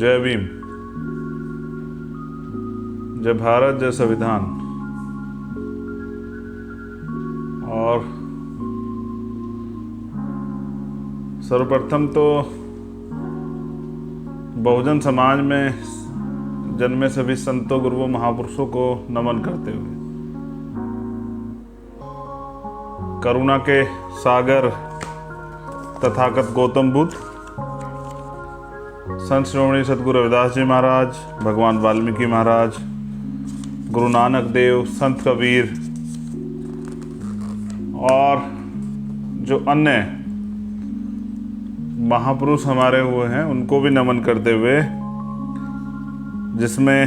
जय भीम। जय भारत, जय संविधान। और सर्वप्रथम तो बहुजन समाज में जन्मे सभी संतों, गुरुओं, महापुरुषों को नमन करते हुए करुणा के सागर तथागत गौतम बुद्ध, संत श्रोमणी सतगुरु रविदास जी महाराज, भगवान वाल्मीकि महाराज, गुरु नानक देव, संत कबीर और जो अन्य महापुरुष हमारे हुए हैं उनको भी नमन करते हुए, जिसमें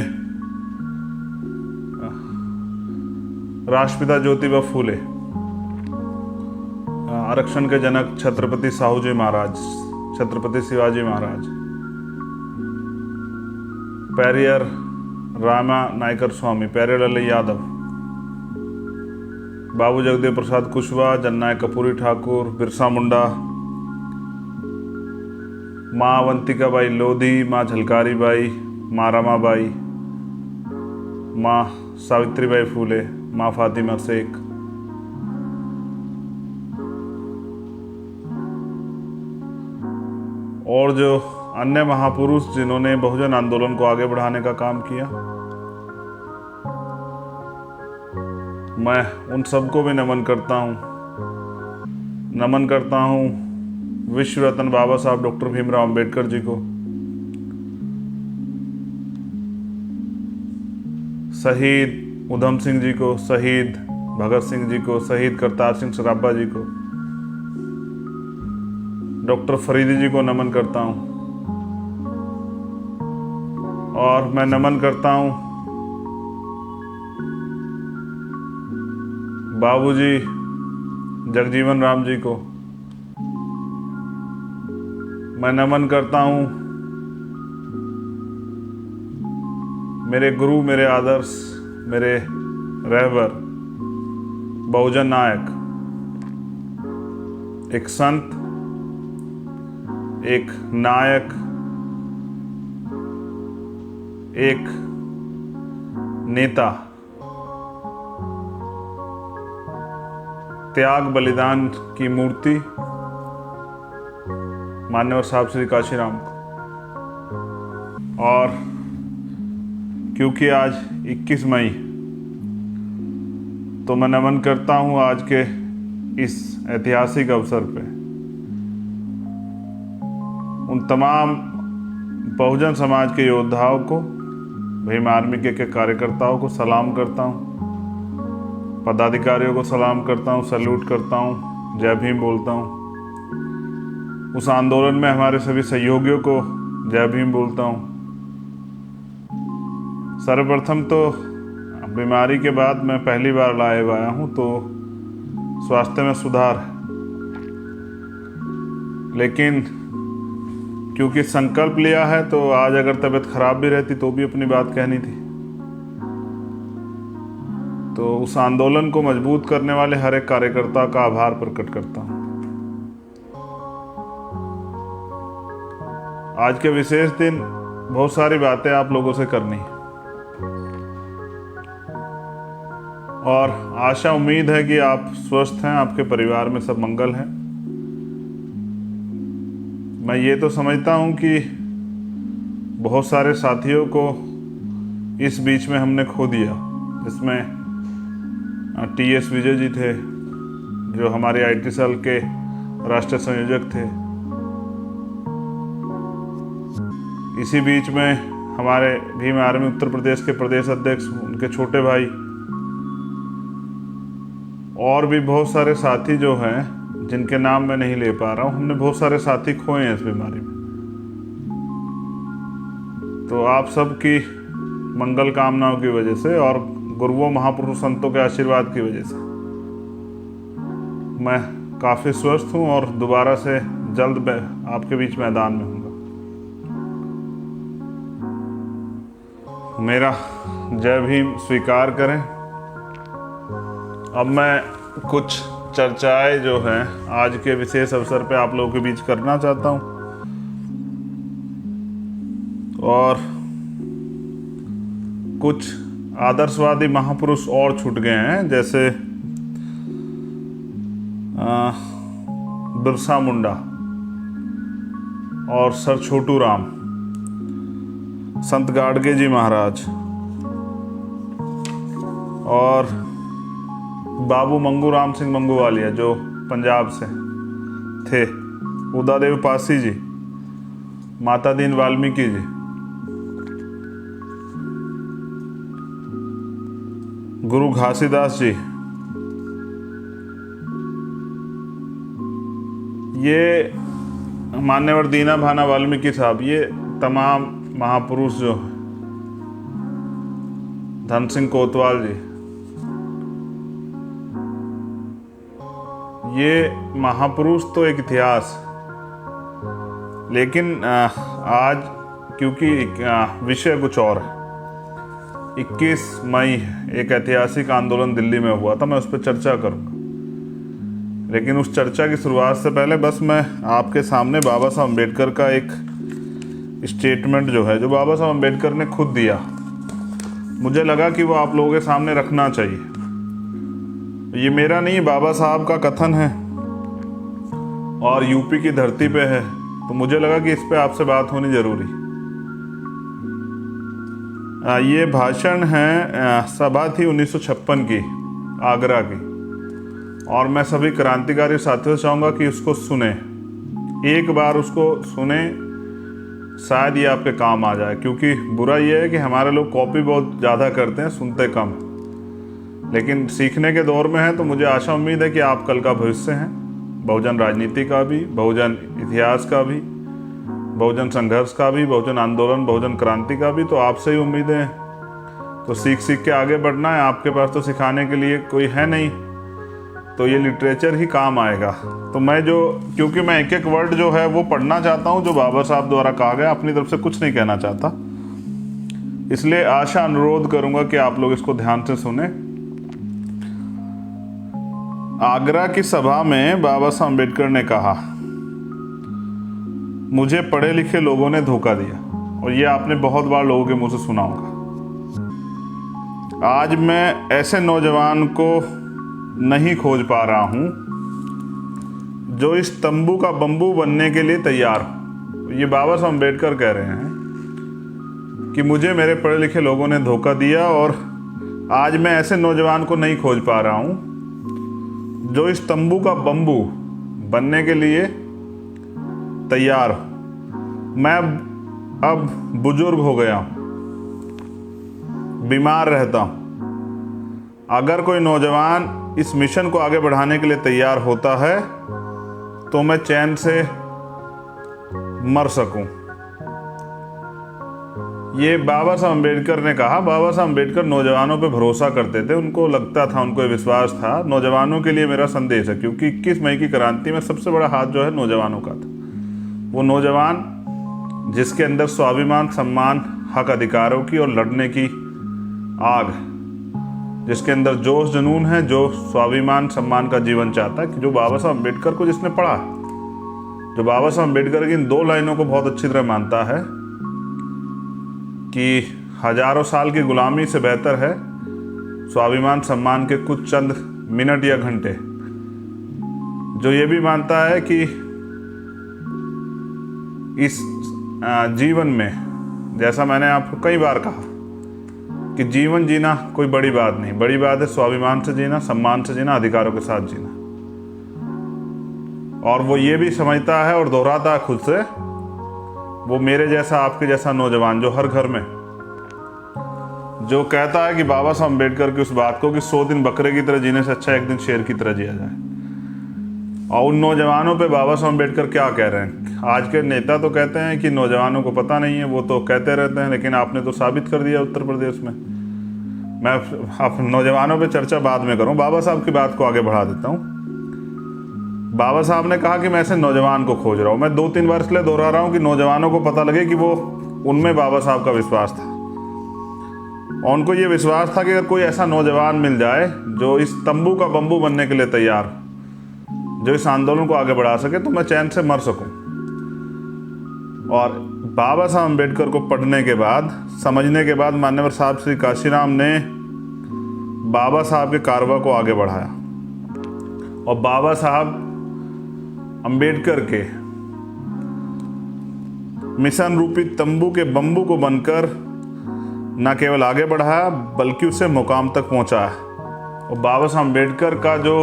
राष्ट्रपिता ज्योतिबा फूले, आरक्षण के जनक छत्रपति साहू जी महाराज, छत्रपति शिवाजी महाराज, पेरियर रामा नायकर स्वामी, पेरियर लल्लई यादव, बाबू जगदेव प्रसाद कुशवाहा, जननायक कपूरी ठाकुर, बिरसा मुंडा, माँ अवंतिका बाई लोधी, माँ झलकारी बाई, माँ रमाबाई, माँ सावित्रीबाई फूले, माँ फातिमा शेख, और जो अन्य महापुरुष जिन्होंने बहुजन आंदोलन को आगे बढ़ाने का काम किया, मैं उन सबको भी नमन करता हूँ विश्व रत्न बाबा साहब डॉक्टर भीमराव अंबेडकर जी को, शहीद उधम सिंह जी को, शहीद भगत सिंह जी को, शहीद करतार सिंह सराभा जी को, डॉक्टर फरीदी जी को नमन करता हूँ। और मैं नमन करता हूँ बाबूजी जगजीवन राम जी को। मैं नमन करता हूँ मेरे गुरु, मेरे आदर्श, मेरे रहबर, बहुजन नायक, एक संत, एक नायक, एक नेता, त्याग बलिदान की मूर्ति, मान्यवर साहब श्री काशीराम को। और क्योंकि आज 21 मई, तो मैं नमन करता हूँ आज के इस ऐतिहासिक अवसर पे उन तमाम बहुजन समाज के योद्धाओं को, भीम आर्मी के कार्यकर्ताओं को सलाम करता हूँ, पदाधिकारियों को सलाम करता हूँ, सैल्यूट करता हूँ, जय भीम बोलता हूँ। उस आंदोलन में हमारे सभी सहयोगियों को जय भीम बोलता हूँ। सर्वप्रथम तो बीमारी के बाद मैं पहली बार लाइव आया हूँ, तो स्वास्थ्य में सुधार है, लेकिन क्योंकि संकल्प लिया है तो आज अगर तबीयत खराब भी रहती तो भी अपनी बात कहनी थी। तो उस आंदोलन को मजबूत करने वाले हर एक कार्यकर्ता का आभार प्रकट करता हूँ। आज के विशेष दिन बहुत सारी बातें आप लोगों से करनी है, और आशा उम्मीद है कि आप स्वस्थ हैं, आपके परिवार में सब मंगल है। मैं ये तो समझता हूँ कि बहुत सारे साथियों को इस बीच में हमने खो दिया, जिसमें TS विजय जी थे, जो हमारे IT सेल के राष्ट्रीय संयोजक थे। इसी बीच में हमारे भीम आर्मी उत्तर प्रदेश के प्रदेश अध्यक्ष, उनके छोटे भाई, और भी बहुत सारे साथी जो हैं जिनके नाम मैं नहीं ले पा रहा हूँ। हमने बहुत सारे साथी खोए हैं इस बीमारी में। तो आप सबकी मंगल कामनाओं की वजह से और गुरुओं, महापुरुष, संतों के आशीर्वाद की वजह से मैं काफ़ी स्वस्थ हूँ और दोबारा से जल्द आपके बीच मैदान में हूँगा। मेरा जय भीम स्वीकार करें। अब मैं कुछ चर्चाएं जो हैं आज के विशेष अवसर पे आप लोगों के बीच करना चाहता हूँ, और कुछ आदर्शवादी महापुरुष और छूट गए हैं, जैसे बिरसा मुंडा और सर छोटू राम, संत गाडगे जी महाराज और बाबू मंगू राम सिंह मंगूवालिया जो पंजाब से थे, उदादेव पासी जी, माता दीन वाल्मीकि जी, गुरु घासीदास जी, ये मान्यवर दीना भाना वाल्मीकि साहब, ये तमाम महापुरुष जो, धन सिंह कोतवाल जी, ये महापुरुष तो एक इतिहास। लेकिन आज क्योंकि विषय कुछ और है, 21 मई एक ऐतिहासिक आंदोलन दिल्ली में हुआ था, मैं उस पर चर्चा करूंगा। लेकिन उस चर्चा की शुरुआत से पहले बस मैं आपके सामने बाबा साहब अम्बेडकर का एक स्टेटमेंट जो है, जो बाबा साहब अम्बेडकर ने खुद दिया, मुझे लगा कि वो आप लोगों के सामने रखना चाहिए। ये मेरा नहीं, बाबा साहब का कथन है और यूपी की धरती पे है, तो मुझे लगा कि इस पे आपसे बात होनी जरूरी। ये भाषण है, सभा थी 1956 की, आगरा की, और मैं सभी क्रांतिकारी साथियों से चाहूँगा कि उसको सुने, एक बार उसको सुने, शायद ये आपके काम आ जाए। क्योंकि बुरा ये है कि हमारे लोग कॉपी बहुत ज़्यादा करते हैं, सुनते कम। लेकिन सीखने के दौर में है, तो मुझे आशा उम्मीद है कि आप कल का भविष्य हैं, बहुजन राजनीति का भी, बहुजन इतिहास का भी, बहुजन संघर्ष का भी, बहुजन आंदोलन, बहुजन क्रांति का भी। तो आपसे ही उम्मीदें हैं, तो सीख सीख के आगे बढ़ना है। आपके पास तो सिखाने के लिए कोई है नहीं, तो ये लिटरेचर ही काम आएगा। तो मैं क्योंकि मैं एक एक वर्ड जो है वो पढ़ना चाहता हूँ जो बाबा साहब द्वारा कहा गया, अपनी तरफ से कुछ नहीं कहना चाहता, इसलिए आशा अनुरोध करूंगा कि आप लोग इसको ध्यान से सुने। आगरा की सभा में बाबा साहब अम्बेडकर ने कहा, मुझे पढ़े लिखे लोगों ने धोखा दिया, और ये आपने बहुत बार लोगों के मुंह से सुना होगा। आज मैं ऐसे नौजवान को नहीं खोज पा रहा हूं जो इस तंबू का बंबू बनने के लिए तैयार हो। ये बाबा साहब अम्बेडकर कह रहे हैं कि मुझे मेरे पढ़े लिखे लोगों ने धोखा दिया, और आज मैं ऐसे नौजवान को नहीं खोज पा रहा हूं जो इस तंबू का बंबू बनने के लिए तैयार हो। मैं अब बुजुर्ग हो गया हूं, बीमार रहता हूं। अगर कोई नौजवान इस मिशन को आगे बढ़ाने के लिए तैयार होता है तो मैं चैन से मर सकूं। ये बाबा साहब अम्बेडकर ने कहा। बाबा साहब अम्बेडकर नौजवानों पे भरोसा करते थे, उनको लगता था, उनको विश्वास था। नौजवानों के लिए मेरा संदेश है, क्योंकि 21 मई की क्रांति में सबसे बड़ा हाथ जो है नौजवानों का था। वो नौजवान जिसके अंदर स्वाभिमान, सम्मान, हक अधिकारों की और लड़ने की आग, जिसके अंदर जोश जुनून है, जो स्वाभिमान सम्मान का जीवन चाहता है, कि जो बाबा साहब अम्बेडकर को जिसने पढ़ा, जो बाबा साहब अम्बेडकर की इन 2 लाइनों को बहुत अच्छी तरह मानता है कि हजारों साल की गुलामी से बेहतर है स्वाभिमान सम्मान के कुछ चंद मिनट या घंटे। जो ये भी मानता है कि इस जीवन में, जैसा मैंने आपको कई बार कहा, कि जीवन जीना कोई बड़ी बात नहीं, बड़ी बात है स्वाभिमान से जीना, सम्मान से जीना, अधिकारों के साथ जीना। और वो ये भी समझता है और दोहराता है खुद से, वो मेरे जैसा, आपके जैसा नौजवान जो हर घर में, जो कहता है कि बाबा साहब अम्बेडकर की उस बात को कि 100 दिन बकरे की तरह जीने से अच्छा एक दिन शेर की तरह जिया जाए। और उन नौजवानों पे बाबा साहब अम्बेडकर क्या कह रहे हैं? आज के नेता तो कहते हैं कि नौजवानों को पता नहीं है, वो तो कहते रहते हैं, लेकिन आपने तो साबित कर दिया उत्तर प्रदेश में। मैं आप नौजवानों पे चर्चा बाद में करूं, बाबा साहब की बात को आगे बढ़ा देता हूं। बाबा साहब ने कहा कि मैं ऐसे नौजवान को खोज रहा हूं। मैं 2-3 बार इसलिए दोहरा रहा हूं कि नौजवानों को पता लगे कि वो, उनमें बाबा साहब का विश्वास था, और उनको ये विश्वास था कि अगर कोई ऐसा नौजवान मिल जाए जो इस तंबू का बंबू बनने के लिए तैयार, जो इस आंदोलन को आगे बढ़ा सके, तो मैं चैन से मर सकूं। और बाबा साहब अम्बेडकर को पढ़ने के बाद, समझने के बाद मान्यवर साहब श्री काशीराम ने बाबा साहब के कारवा को आगे बढ़ाया और बाबा साहब अम्बेडकर के मिशन रूपी तंबू के बम्बू को बनकर न केवल आगे बढ़ाया बल्कि उसे मुकाम तक पहुंचाया। और बाबा साहब अम्बेडकर का जो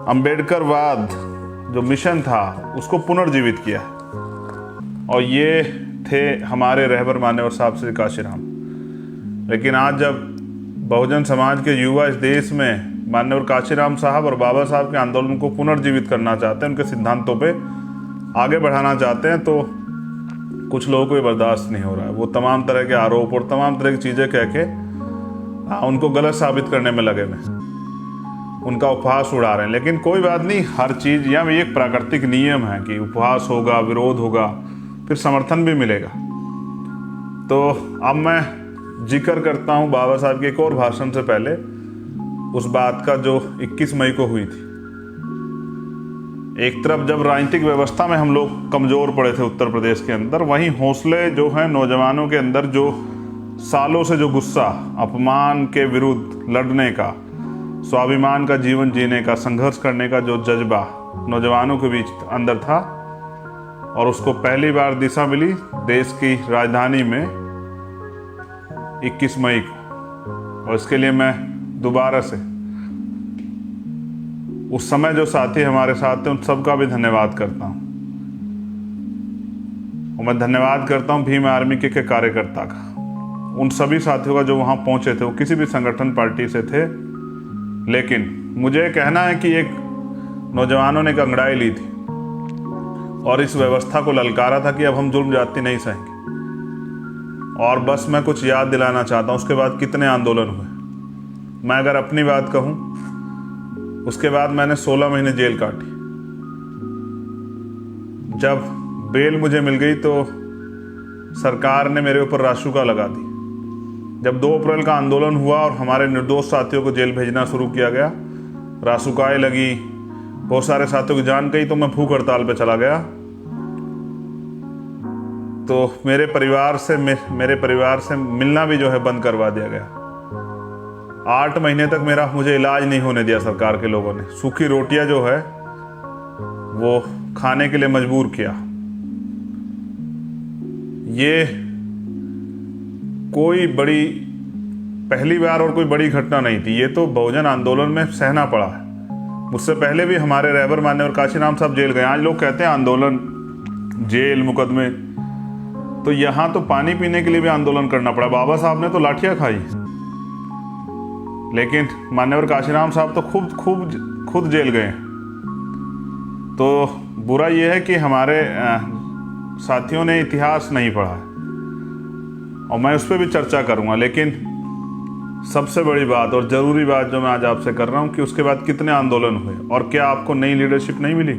अम्बेडकरवाद जो मिशन था उसको पुनर्जीवित किया। और ये थे हमारे रहबर मान्यवर साहब श्री काशीराम। लेकिन आज जब बहुजन समाज के युवा इस देश में मान्यवर काशीराम साहब और बाबा साहब के आंदोलन को पुनर्जीवित करना चाहते हैं, उनके सिद्धांतों पे आगे बढ़ाना चाहते हैं, तो कुछ लोगों को ये बर्दाश्त नहीं हो रहा है। वो तमाम तरह के आरोप और तमाम तरह की चीज़ें कह के उनको गलत साबित करने में लगे हुए, उनका उपहास उड़ा रहे हैं। लेकिन कोई बात नहीं, हर चीज़ यहाँ भी एक प्राकृतिक नियम है कि उपहास होगा, विरोध होगा, फिर समर्थन भी मिलेगा। तो अब मैं जिक्र करता हूँ बाबा साहब के एक और भाषण से पहले उस बात का जो 21 मई को हुई थी। एक तरफ जब राजनीतिक व्यवस्था में हम लोग कमज़ोर पड़े थे उत्तर प्रदेश के अंदर, वहीं हौसले जो हैं नौजवानों के अंदर, जो सालों से जो गुस्सा, अपमान के विरुद्ध लड़ने का, स्वाभिमान का जीवन जीने का, संघर्ष करने का जो जज्बा नौजवानों के बीच अंदर था, और उसको पहली बार दिशा मिली देश की राजधानी में 21 मई को। और इसके लिए मैं दोबारा से उस समय जो साथी हमारे साथ थे उन सबका भी धन्यवाद करता हूँ। और मैं धन्यवाद करता हूँ भीम आर्मी के कार्यकर्ता का, उन सभी साथियों का जो वहाँ पहुँचे थे। वो किसी भी संगठन पार्टी से थे, लेकिन मुझे कहना है कि एक नौजवानों ने एक अंगड़ाई ली थी और इस व्यवस्था को ललकारा था कि अब हम जुल्म जाति नहीं सहेंगे। और बस मैं कुछ याद दिलाना चाहता हूँ, उसके बाद कितने आंदोलन हुए। मैं अगर अपनी बात कहूँ, उसके बाद मैंने 16 महीने जेल काटी। जब बेल मुझे मिल गई तो सरकार ने मेरे ऊपर रासुका लगा दी। जब 2 अप्रैल का आंदोलन हुआ और हमारे निर्दोष साथियों को जेल भेजना शुरू किया गया, रासुकाएं लगी, बहुत सारे साथियों की जान गई, तो मैं भूख हड़ताल पे चला गया। तो मेरे परिवार से मिलना भी जो है बंद करवा दिया गया। 8 महीने तक मुझे इलाज नहीं होने दिया सरकार के लोगों ने। सूखी रोटियां जो है वो खाने के लिए मजबूर किया। ये कोई बड़ी पहली बार और कोई बड़ी घटना नहीं थी, ये तो बहुजन आंदोलन में सहना पड़ा है। मुझसे पहले भी हमारे रहबर मान्यवर काशीराम साहब जेल गए। आज लोग कहते हैं आंदोलन, जेल, मुकदमे, तो यहाँ तो पानी पीने के लिए भी आंदोलन करना पड़ा। बाबा साहब ने तो लाठियाँ खाई, लेकिन मान्यवर काशीराम साहब तो खुद जेल गए। तो बुरा यह है कि हमारे साथियों ने इतिहास नहीं पढ़ा है, और मैं उस पर भी चर्चा करूँगा। लेकिन सबसे बड़ी बात और ज़रूरी बात जो मैं आज आपसे कर रहा हूँ कि उसके बाद कितने आंदोलन हुए और क्या आपको नई लीडरशिप नहीं मिली?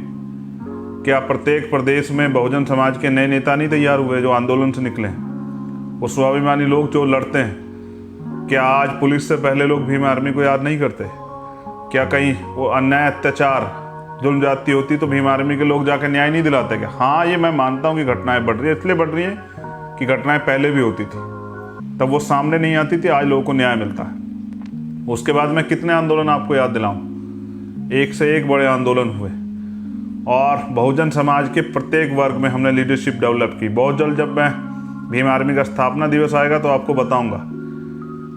क्या प्रत्येक प्रदेश में बहुजन समाज के नए नेता नहीं तैयार हुए जो आंदोलन से निकले? वो स्वाभिमानी लोग जो लड़ते हैं, क्या आज पुलिस से पहले लोग भीम आर्मी को याद नहीं करते? क्या कहीं वो अन्याय, अत्याचार, जुल्म जाती होती तो भीम आर्मी के लोग जाकर न्याय नहीं दिलाते क्या? हाँ, ये मैं मानता हूँ कि घटनाएं बढ़ रही है, इसलिए बढ़ रही है कि घटनाएं पहले भी होती थी, तब वो सामने नहीं आती थी, आज लोगों को न्याय मिलता है। उसके बाद मैं कितने आंदोलन आपको याद दिलाऊं? एक से एक बड़े आंदोलन हुए और बहुजन समाज के प्रत्येक वर्ग में हमने लीडरशिप डेवलप की। बहुत जल्द जब मैं भीम आर्मी का स्थापना दिवस आएगा तो आपको बताऊंगा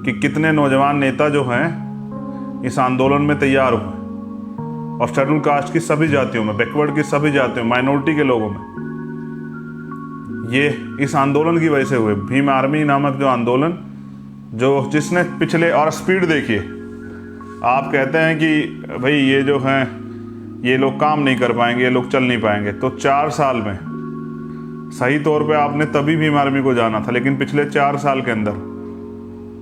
कि कितने नौजवान नेता जो हैं इस आंदोलन में तैयार हुए, और शेड्यूल कास्ट की सभी जातियों में, बैकवर्ड की सभी जातियों, माइनॉरिटी के लोगों में। ये इस आंदोलन की वजह से हुए। भीम आर्मी नामक जो आंदोलन, जो जिसने पिछले, और स्पीड देखिए, आप कहते हैं कि भाई ये जो हैं ये लोग काम नहीं कर पाएंगे, ये लोग चल नहीं पाएंगे, तो 4 साल में सही तौर पे आपने तभी भीम आर्मी को जाना था। लेकिन पिछले 4 साल के अंदर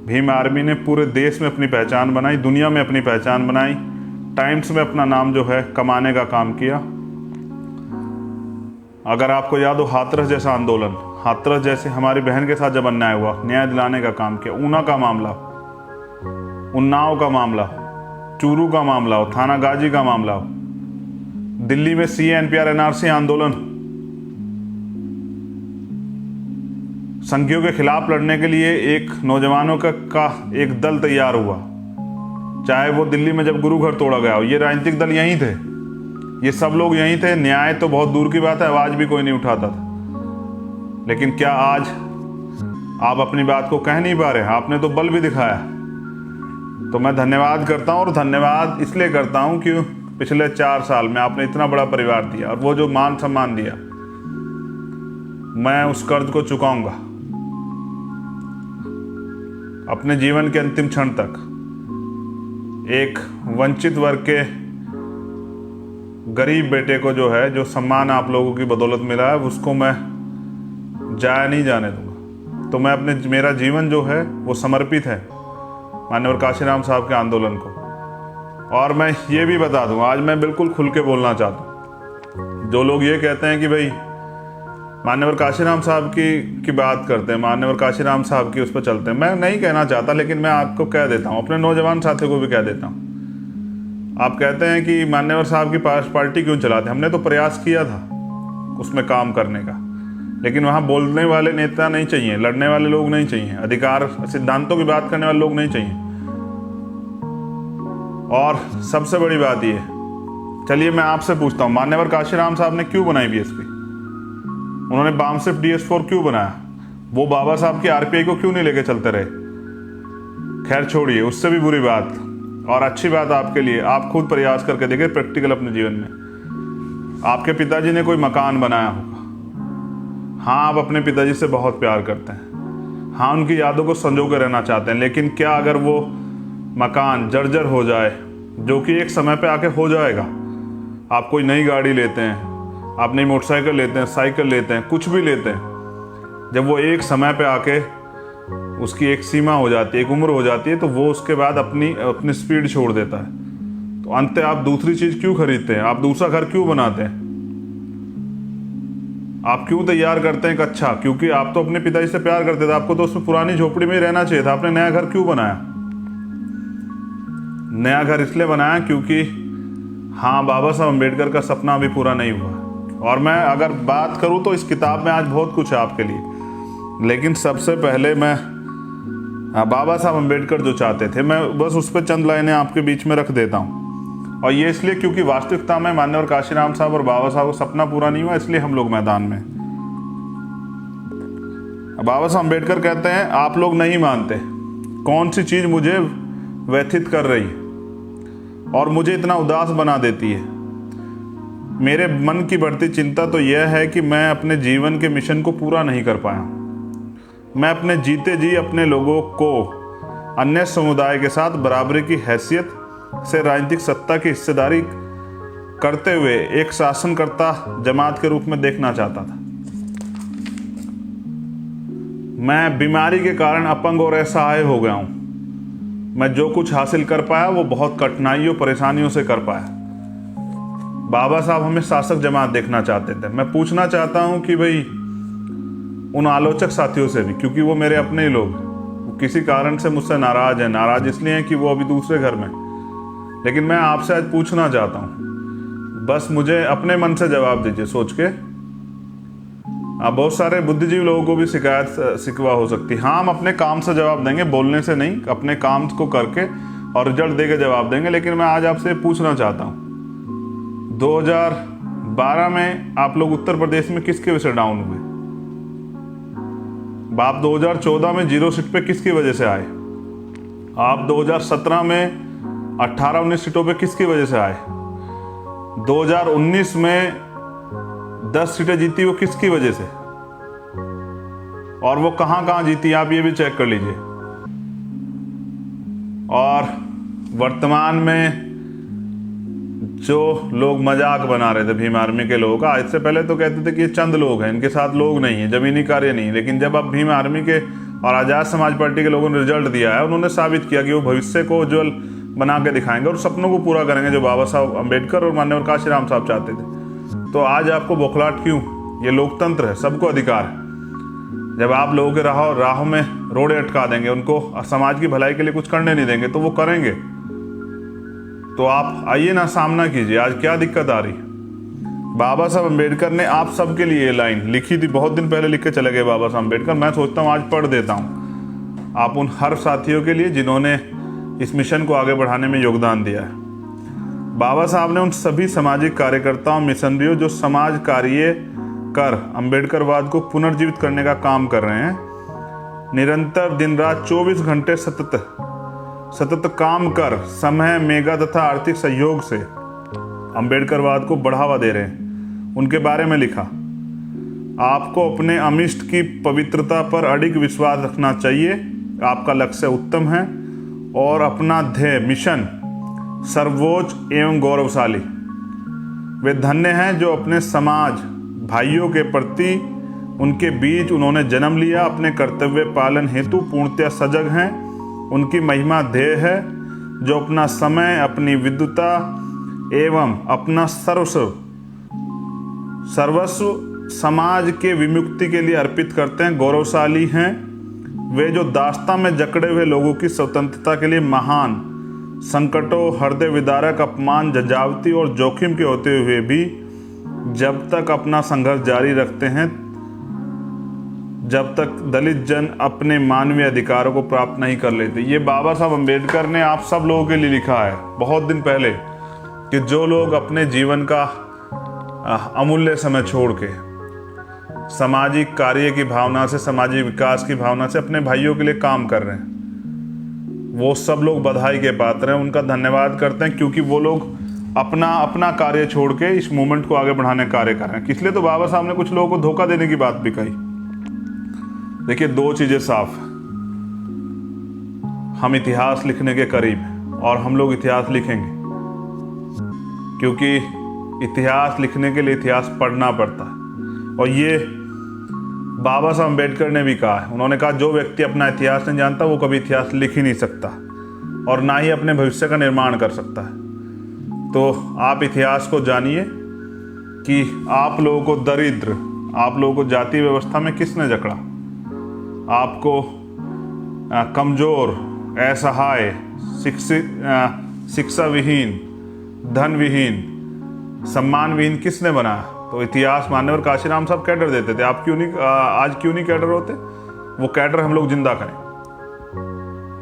भीम आर्मी ने पूरे देश में अपनी पहचान बनाई, दुनिया में अपनी पहचान बनाई, टाइम्स में अपना नाम जो है कमाने का काम किया। अगर आपको याद हो, हाथरस जैसा आंदोलन, हाथरस जैसे हमारी बहन के साथ जब अन्याय हुआ, न्याय दिलाने का काम किया। ऊना का मामला, उन्नाव का मामला, चूरू का मामला हो, थाना गाजी का मामला हो, दिल्ली में CA NPR NRC आंदोलन, संघियों के खिलाफ लड़ने के लिए एक नौजवानों का एक दल तैयार हुआ, चाहे वो दिल्ली में जब गुरु घर तोड़ा गया हो, ये राजनीतिक दल यहीं थे, ये सब लोग यहीं थे। न्याय तो बहुत दूर की बात है, आवाज भी कोई नहीं उठाता था। लेकिन क्या आज आप अपनी बात को कह नहीं पा रहे? आपने तो बल भी दिखाया। तो मैं धन्यवाद करता हूँ, और धन्यवाद इसलिए करता हूँ कि पिछले 4 साल में आपने इतना बड़ा परिवार दिया, और वो जो मान सम्मान दिया, मैं उस कर्ज को चुकाऊंगा अपने जीवन के अंतिम क्षण तक। एक वंचित वर्ग के गरीब बेटे को जो सम्मान आप लोगों की बदौलत मिला है, उसको मैं जाया नहीं जाने दूंगा। तो मैं मेरा जीवन जो है वो समर्पित है माननीय काशीराम साहब के आंदोलन को। और मैं ये भी बता दूं, आज मैं बिल्कुल खुल के बोलना चाहता हूँ। जो लोग ये कहते हैं कि भाई माननीय काशीराम साहब की बात करते हैं, माननीय काशीराम साहब की उस पर चलते हैं, मैं नहीं कहना चाहता, लेकिन मैं आपको कह देता हूँ, अपने नौजवान साथियों को भी कह देता हूँ। आप कहते हैं कि मान्यवर साहब की पार्टी क्यों चलाते? हमने तो प्रयास किया था उसमें काम करने का, लेकिन वहाँ बोलने वाले नेता नहीं चाहिए, लड़ने वाले लोग नहीं चाहिए, अधिकार सिद्धांतों की बात करने वाले लोग नहीं चाहिए। और सबसे बड़ी बात ये, चलिए मैं आपसे पूछता हूँ, मान्यवर काशीराम साहब ने क्यों बनाई बीएसपी? उन्होंने बामसिफ DS4 क्यों बनाया? वो बाबा साहब की RPI को क्यों नहीं लेके चलते रहे? खैर छोड़िए, उससे भी बुरी बात और अच्छी बात आपके लिए, आप खुद प्रयास करके देखिए प्रैक्टिकल अपने जीवन में। आपके पिताजी ने कोई मकान बनाया होगा, हाँ आप अपने पिताजी से बहुत प्यार करते हैं, हाँ उनकी यादों को संजो कर रहना चाहते हैं, लेकिन क्या अगर वो मकान जर्जर हो जाए, जो कि एक समय पे आके हो जाएगा, आप कोई नई गाड़ी लेते हैं, आप नई मोटरसाइकिल लेते हैं, साइकिल लेते हैं, कुछ भी लेते हैं, जब वो एक समय पे आके उसकी एक सीमा हो जाती है, एक उम्र हो जाती है, तो वो उसके बाद अपनी स्पीड छोड़ देता है। तो अंत आप दूसरी चीज क्यों खरीदते हैं? आप दूसरा घर क्यों बनाते हैं? आप क्यों तैयार करते हैं एक अच्छा? क्योंकि आप तो अपने पिताजी से प्यार करते थे, आपको तो उसमें पुरानी झोपड़ी में ही रहना चाहिए था। आपने नया घर क्यों बनाया? नया घर इसलिए बनाया क्योंकि हाँ बाबा साहब अम्बेडकर का सपना अभी पूरा नहीं हुआ। और मैं अगर बात करूं तो इस किताब में आज बहुत कुछ है आपके लिए, लेकिन सबसे पहले मैं बाबा साहब अम्बेडकर जो चाहते थे, मैं बस उस पर चंद लाइनें आपके बीच में रख देता हूँ। और ये इसलिए क्योंकि वास्तविकता में माननीय काशीराम साहब और बाबा साहब का सपना पूरा नहीं हुआ, इसलिए हम लोग मैदान में। बाबा साहब अम्बेडकर कहते हैं, आप लोग नहीं मानते कौन सी चीज मुझे व्यथित कर रही है और मुझे इतना उदास बना देती है। मेरे मन की बढ़ती चिंता तो यह है कि मैं अपने जीवन के मिशन को पूरा नहीं कर पाया। मैं अपने जीते जी अपने लोगों को अन्य समुदाय के साथ बराबरी की हैसियत से राजनीतिक सत्ता की हिस्सेदारी करते हुए एक शासनकर्ता जमात के रूप में देखना चाहता था। मैं बीमारी के कारण अपंग और असहाय हो गया हूं। मैं जो कुछ हासिल कर पाया वो बहुत कठिनाइयों परेशानियों से कर पाया। बाबा साहब हमें शासक जमात देखना चाहते थे। मैं पूछना चाहता हूं कि भाई उन आलोचक साथियों से भी, क्योंकि वो मेरे अपने ही लोग, वो किसी कारण से मुझसे नाराज है। नाराज इसलिए हैं कि वो अभी दूसरे घर में, लेकिन मैं आपसे आज पूछना चाहता हूं, बस मुझे अपने मन से जवाब दीजिए सोच के। बहुत सारे बुद्धिजीवी लोगों को भी शिकवा हो सकती है। हाँ हम अपने काम से जवाब देंगे, बोलने से नहीं, अपने काम को करके और रिजल्ट दे के जवाब देंगे। लेकिन मैं आज आपसे पूछना चाहता हूँ, 2012 में आप लोग उत्तर प्रदेश में किसकी वजह से डाउन हुए? आप 2014 में 0 सीट पे किसकी वजह से आए? आप 2017 में 18-19 सीटों पे किसकी वजह से आए? 2019 में 10 सीटें जीती, वो किसकी वजह से? और वो कहां जीती आप ये भी चेक कर लीजिए। और वर्तमान में जो लोग मजाक बना रहे थे भीम आर्मी के लोगों का, इससे पहले तो कहते थे कि ये चंद लोग हैं, इनके साथ लोग नहीं है, जमीनी कार्य नहीं। लेकिन जब अब भीम आर्मी के और आजाद समाज पार्टी के लोगों ने रिजल्ट दिया है, उन्होंने साबित किया कि वो भविष्य को उज्जवल बना के दिखाएंगे और सपनों को पूरा करेंगे जो बाबा साहब अम्बेडकर और माननीय काशीराम साहब चाहते थे। तो आज आपको बौखलाहट क्यों? ये लोकतंत्र है, सबको अधिकार है। जब आप लोगों के राहों में रोड़े अटका देंगे, उनको समाज की भलाई के लिए कुछ करने नहीं देंगे, तो वो करेंगे। तो आप आइए ना, सामना कीजिए। आज क्या दिक्कत आ रही है? बाबा साहब अम्बेडकर ने आप सबके लिए ये लाइन लिखी थी, बहुत दिन पहले लिख के चले गए बाबा साहब अम्बेडकर। मैं सोचता हूँ आज पढ़ देता हूँ आप उन हर साथियों के लिए जिन्होंने इस मिशन को आगे बढ़ाने में योगदान दिया है। बाबा साहब ने उन सभी सामाजिक कार्यकर्ताओं, मिशनरियों जो समाज कार्य कर अम्बेडकरवाद को पुनर्जीवित करने का काम कर रहे हैं, निरंतर दिन रात 24 घंटे सतत काम कर समय, मेगा तथा आर्थिक सहयोग से अम्बेडकरवाद को बढ़ावा दे रहे हैं, उनके बारे में लिखा। आपको अपने अमिष्ट की पवित्रता पर अडिग विश्वास रखना चाहिए। आपका लक्ष्य उत्तम है और अपना ध्येय मिशन सर्वोच्च एवं गौरवशाली। वे धन्य हैं जो अपने समाज भाइयों के प्रति उनके बीच उन्होंने जन्म लिया, अपने कर्तव्य पालन हेतु पूर्णतया सजग हैं। उनकी महिमा ध्येय है जो अपना समय, अपनी विद्वता एवं अपना सर्वस्व समाज के विमुक्ति के लिए अर्पित करते हैं। गौरवशाली हैं वे जो दास्तां में जकड़े हुए लोगों की स्वतंत्रता के लिए महान संकटों, हृदय विदारक अपमान, झंझावती और जोखिम के होते हुए भी जब तक अपना संघर्ष जारी रखते हैं, जब तक दलित जन अपने मानवीय अधिकारों को प्राप्त नहीं कर लेते। ये बाबा साहब अम्बेडकर ने आप सब लोगों के लिए लिखा है बहुत दिन पहले, कि जो लोग अपने जीवन का अमूल्य समय छोड़ के सामाजिक कार्य की भावना से, सामाजिक विकास की भावना से अपने भाइयों के लिए काम कर रहे हैं, वो सब लोग बधाई के पात्र हैं। उनका धन्यवाद करते हैं क्योंकि वो लोग अपना कार्य छोड़ के इस मूवमेंट को आगे बढ़ाने का कार्य कर रहे हैं। इसलिए तो बाबा साहब ने कुछ लोगों को धोखा देने की बात भी कही। देखिए, दो चीजें साफ, हम इतिहास लिखने के करीब हैं और हम लोग इतिहास लिखेंगे, क्योंकि इतिहास लिखने के लिए इतिहास पढ़ना पड़ता है। और ये बाबा साहब अम्बेडकर ने भी कहा है। उन्होंने कहा जो व्यक्ति अपना इतिहास नहीं जानता वो कभी इतिहास लिख ही नहीं सकता और ना ही अपने भविष्य का निर्माण कर सकता है। तो आप इतिहास को जानिए कि आप लोगों को दरिद्र, आप लोगों को जाति व्यवस्था में किसने जकड़ा, आपको कमजोर, असहाय, शिक्षा विहीन, धन विहीन, सम्मान विहीन किसने बनाया? तो इतिहास मान्यवर काशीराम साहब कैडर देते थे। आप आज क्यों नहीं कैडर होते? वो कैडर हम लोग जिंदा करें।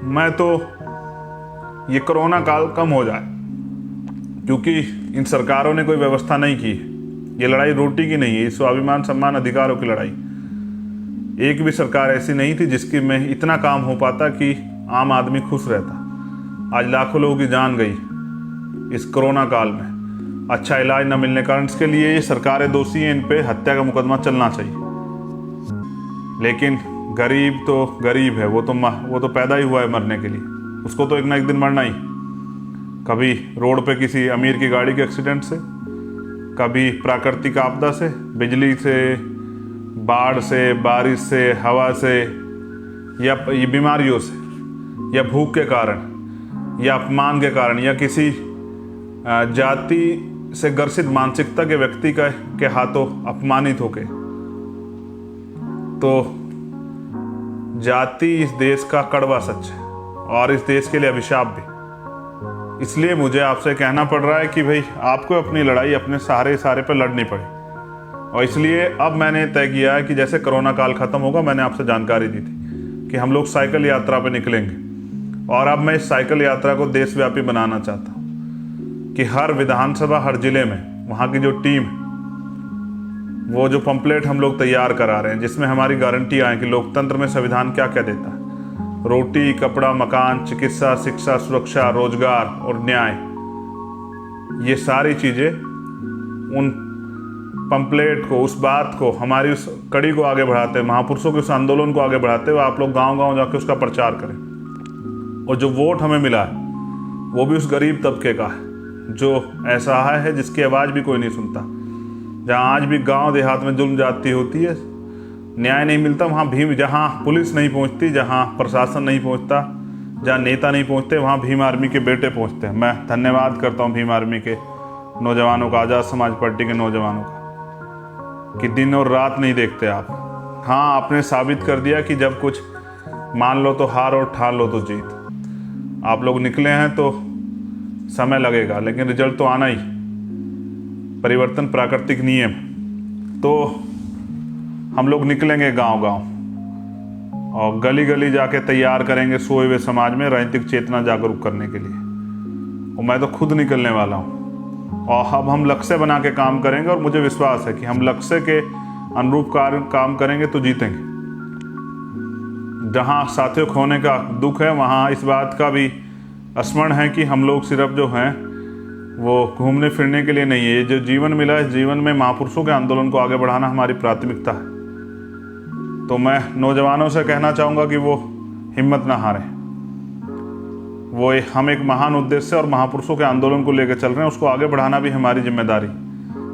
मैं तो ये कोरोना काल कम हो जाए, क्योंकि इन सरकारों ने कोई व्यवस्था नहीं की है। ये लड़ाई रोटी की नहीं है, स्वाभिमान, सम्मान, अधिकारों की लड़ाई। एक भी सरकार ऐसी नहीं थी जिसकी में इतना काम हो पाता कि आम आदमी खुश रहता। आज लाखों लोगों की जान गई इस कोरोना काल में, अच्छा इलाज न मिलने कारण। इसके लिए ये सरकारें दोषी हैं, इन पे हत्या का मुकदमा चलना चाहिए। लेकिन गरीब तो गरीब है, वो तो पैदा ही हुआ है मरने के लिए, उसको तो एक ना एक दिन मरना ही। कभी रोड पे किसी अमीर की गाड़ी के एक्सीडेंट से, कभी प्राकृतिक आपदा से, बिजली से, बाढ़ से, बारिश से, हवा से, या बीमारियों से, या भूख के कारण, या अपमान के कारण, या किसी जाति से ग्रसित मानसिकता के व्यक्ति के हाथों अपमानित होके। तो जाति इस देश का कड़वा सच है और इस देश के लिए अभिशाप भी। इसलिए मुझे आपसे कहना पड़ रहा है कि भाई आपको अपनी लड़ाई अपने सहारे पे लड़नी पड़े। और इसलिए अब मैंने तय किया है कि जैसे कोरोना काल खत्म होगा, मैंने आपसे जानकारी दी थी कि हम लोग साइकिल यात्रा पे निकलेंगे, और अब मैं इस साइकिल यात्रा को देशव्यापी बनाना चाहता हूँ कि हर विधानसभा, हर जिले में वहाँ की जो टीम, वो जो पंपलेट हम लोग तैयार करा रहे हैं जिसमें हमारी गारंटी आए कि लोकतंत्र में संविधान क्या क्या देता है, रोटी, कपड़ा, मकान, चिकित्सा, शिक्षा, सुरक्षा, रोजगार और न्याय, ये सारी चीज़ें उन पंपलेट को, उस बात को, हमारी उस कड़ी को आगे बढ़ाते हुए, महापुरुषों के उस आंदोलन को आगे बढ़ाते हुए आप लोग गांव-गांव जाके उसका प्रचार करें। और जो वोट हमें मिला है वो भी उस गरीब तबके का है जो असहाय है, जिसकी आवाज़ भी कोई नहीं सुनता। जहाँ आज भी गांव देहात में जुल्म जाती होती है, न्याय नहीं मिलता, वहाँ भीम, जहाँ पुलिस नहीं पहुँचती, जहाँ प्रशासन नहीं पहुँचता, जहाँ नेता नहीं पहुँचते, वहाँ भीम आर्मी के बेटे पहुँचते हैं। मैं धन्यवाद करता हूँ भीम आर्मी के नौजवानों का, आज़ाद समाज पार्टी के नौजवानों का, कि दिन और रात नहीं देखते आप। हाँ, आपने साबित कर दिया कि जब कुछ मान लो तो हार और ठान लो तो जीत। आप लोग निकले हैं तो समय लगेगा, लेकिन रिजल्ट तो आना ही। परिवर्तन प्राकृतिक नियम। तो हम लोग निकलेंगे गांव-गांव और गली गली जाके तैयार करेंगे सोए हुए समाज में राजनीतिक चेतना जागरूक करने के लिए। और मैं तो खुद निकलने वाला हूँ और अब हम लक्ष्य बना के काम करेंगे और मुझे विश्वास है कि हम लक्ष्य के अनुरूप काम करेंगे तो जीतेंगे। जहाँ साथियों खोने का दुख है वहाँ इस बात का भी स्मरण है कि हम लोग सिर्फ जो हैं वो घूमने फिरने के लिए नहीं है। ये जो जीवन मिला है, इस जीवन में महापुरुषों के आंदोलन को आगे बढ़ाना हमारी प्राथमिकता है। तो मैं नौजवानों से कहना चाहूँगा कि वो हिम्मत ना हारें। हम एक महान उद्देश्य और महापुरुषों के आंदोलन को लेकर चल रहे हैं, उसको आगे बढ़ाना भी हमारी जिम्मेदारी,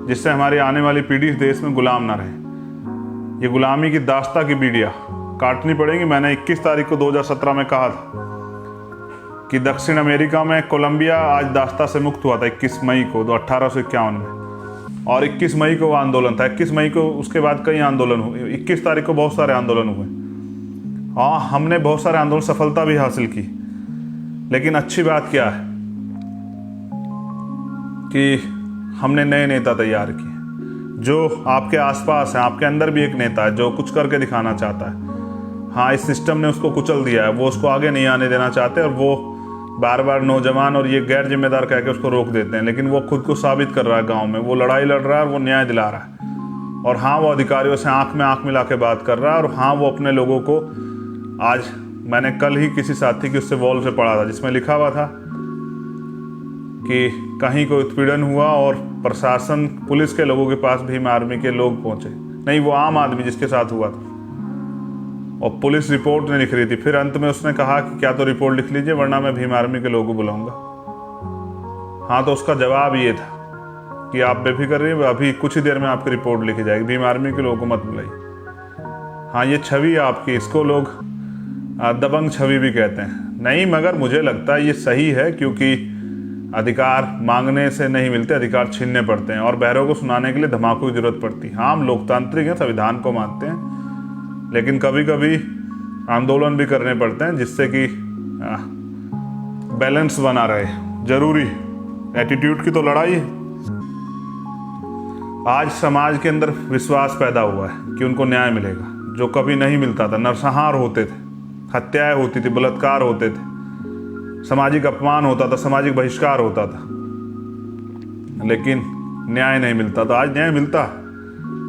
जिससे हमारी आने वाली पीढ़ी इस देश में गुलाम ना रहे। ये गुलामी की दास्ता की बीड़ियाँ काटनी पड़ेगी। मैंने 21 तारीख को 2017 में कहा था कि दक्षिण अमेरिका में कोलंबिया आज दास्ता से मुक्त हुआ था 21 मई को 1851 में, और 21 मई को वो आंदोलन था। 21 मई को उसके बाद कई आंदोलन हुए, 21 तारीख को बहुत सारे आंदोलन हुए। हाँ, हमने बहुत सारे आंदोलन सफलता भी हासिल की, लेकिन अच्छी बात क्या है कि हमने नए नेता तैयार किए जो आपके आसपास हैं। आपके अंदर भी एक नेता है जो कुछ करके दिखाना चाहता है। हाँ, इस सिस्टम ने उसको कुचल दिया है, वो उसको आगे नहीं आने देना चाहते और वो बार बार नौजवान और ये गैर जिम्मेदार कह के उसको रोक देते हैं। लेकिन वो खुद को साबित कर रहा है, गांव में वो लड़ाई लड़ रहा है और वो न्याय दिला रहा है। और हाँ, वो अधिकारियों से आंख में आंख मिला के बात कर रहा है। और हाँ, वो अपने लोगों को, आज मैंने कल ही किसी साथी की उससे वॉल से पढ़ा था जिसमें लिखा हुआ था कि कहीं कोई उत्पीड़न हुआ और प्रशासन पुलिस के लोगों के पास भीम आर्मी के लोग पहुंचे, नहीं वो आम आदमी जिसके साथ हुआ था, और पुलिस रिपोर्ट नहीं लिख रही थी। फिर अंत में उसने कहा कि क्या तो रिपोर्ट लिख लीजिए वरना मैं भीम आर्मी के लोगों को बुलाऊंगा। हाँ, तो उसका जवाब ये था कि आप बेफिक्र रहिए, अभी कुछ ही देर में आपकी रिपोर्ट लिखी जाएगी, भीम आर्मी के लोगों को मत बुलाइए। हाँ, ये छवि आपकी, इसको लोग दबंग छवि भी कहते हैं। नहीं, मगर मुझे लगता है ये सही है, क्योंकि अधिकार मांगने से नहीं मिलते, अधिकार छीनने पड़ते हैं और बहरों को सुनाने के लिए धमाकों की जरूरत पड़ती है। हाँ, हम लोकतांत्रिक हैं, संविधान को मानते हैं, लेकिन कभी कभी आंदोलन भी करने पड़ते हैं जिससे कि बैलेंस बना रहे। जरूरी एटीट्यूड की तो लड़ाई है। आज समाज के अंदर विश्वास पैदा हुआ है कि उनको न्याय मिलेगा, जो कभी नहीं मिलता था। नरसंहार होते थे, हत्याएं होती थी, बलात्कार होते थे, सामाजिक अपमान होता था, सामाजिक बहिष्कार होता था, लेकिन न्याय नहीं मिलता था। आज न्याय मिलता है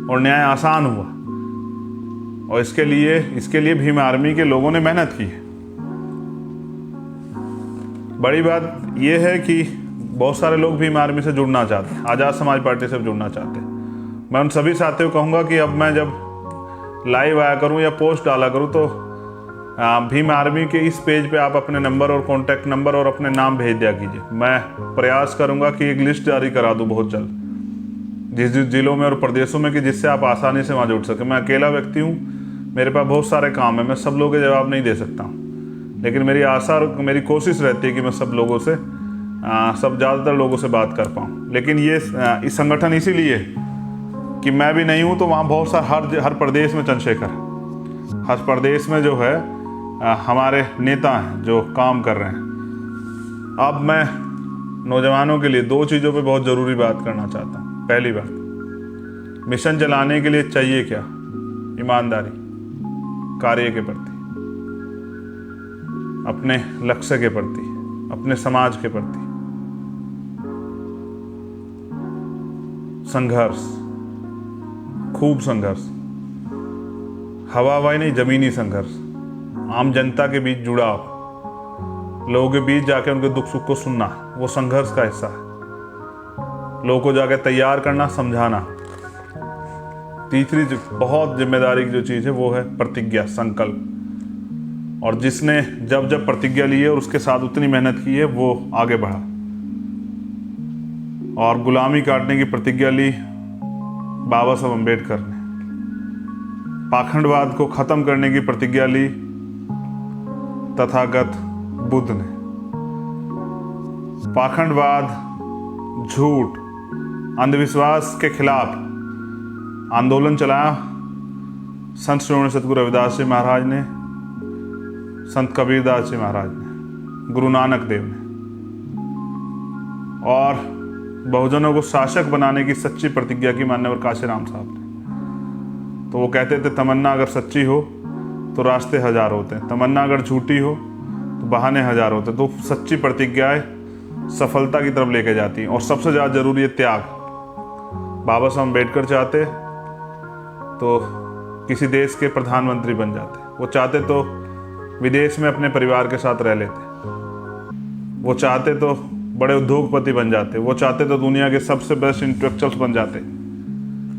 और न्याय आसान हुआ, और इसके लिए भीम आर्मी के लोगों ने मेहनत की है। बड़ी बात यह है कि बहुत सारे लोग भीम आर्मी से जुड़ना चाहते हैं, आज़ाद समाज पार्टी से जुड़ना चाहते हैं। मैं उन सभी साथियों को कहूँगा कि अब मैं जब लाइव आया करूँ या पोस्ट डाला करूँ तो भीम आर्मी के इस पेज पे आप अपने नंबर और कॉन्टैक्ट नंबर और अपने नाम भेज दिया कीजिए। मैं प्रयास करूँगा कि एक लिस्ट जारी करा दूँ बहुत जल्द, जिस जिलों में और प्रदेशों में, कि जिससे आप आसानी से वहाँ जुड़ सकें। मैं अकेला व्यक्ति हूँ, मेरे पास बहुत सारे काम है, मैं सब लोगों के जवाब नहीं दे सकता हूँ, लेकिन मेरी आशा और मेरी कोशिश रहती है कि मैं सब लोगों से ज़्यादातर लोगों से बात कर पाऊँ। लेकिन ये इस संगठन इसीलिए कि मैं भी नहीं हूँ, तो वहाँ बहुत सारे हर प्रदेश में चंद्रशेखर, हर प्रदेश में जो है हमारे नेता हैं जो काम कर रहे हैं। अब मैं नौजवानों के लिए 2 चीज़ों पे बहुत ज़रूरी बात करना चाहता हूँ। पहली बात, मिशन चलाने के लिए चाहिए क्या? ईमानदारी, कार्य के प्रति, अपने लक्ष्य के प्रति, अपने समाज के प्रति संघर्ष, खूब संघर्ष, हवाई नहीं, जमीनी संघर्ष, आम जनता के बीच जुड़ाव, लोगों के बीच जाके उनके दुख सुख को सुनना, वो संघर्ष का हिस्सा है। लोगों को जाके तैयार करना, समझाना। तीसरी बहुत जिम्मेदारी की जो चीज़ है वो है प्रतिज्ञा, संकल्प। और जिसने जब जब प्रतिज्ञा ली है और उसके साथ उतनी मेहनत की है, वो आगे बढ़ा। और गुलामी काटने की प्रतिज्ञा ली बाबा साहब अम्बेडकर ने, पाखंडवाद को खत्म करने की प्रतिज्ञा ली तथागत बुद्ध ने। पाखंडवाद, झूठ, अंधविश्वास के खिलाफ आंदोलन चलाया संत श्रोमणी सतगुरु रविदास जी महाराज ने, संत कबीरदास जी महाराज ने, गुरु नानक देव ने। और बहुजनों को शासक बनाने की सच्ची प्रतिज्ञा की माननीय काशीराम साहब ने। तो वो कहते थे तमन्ना अगर सच्ची हो तो रास्ते हजार होते हैं, तमन्ना अगर झूठी हो तो बहाने हजार होते हैं। तो सच्ची प्रतिज्ञाएं सफलता की तरफ लेके जाती हैं। और सबसे ज़्यादा जरूरी है त्याग। बाबा साहब अम्बेडकर चाहते तो किसी देश के प्रधानमंत्री बन जाते, वो चाहते तो विदेश में अपने परिवार के साथ रह लेते, वो चाहते तो बड़े उद्योगपति बन जाते, वो चाहते तो दुनिया के सबसे बेस्ट इंटेलेक्चुअल्स बन जाते।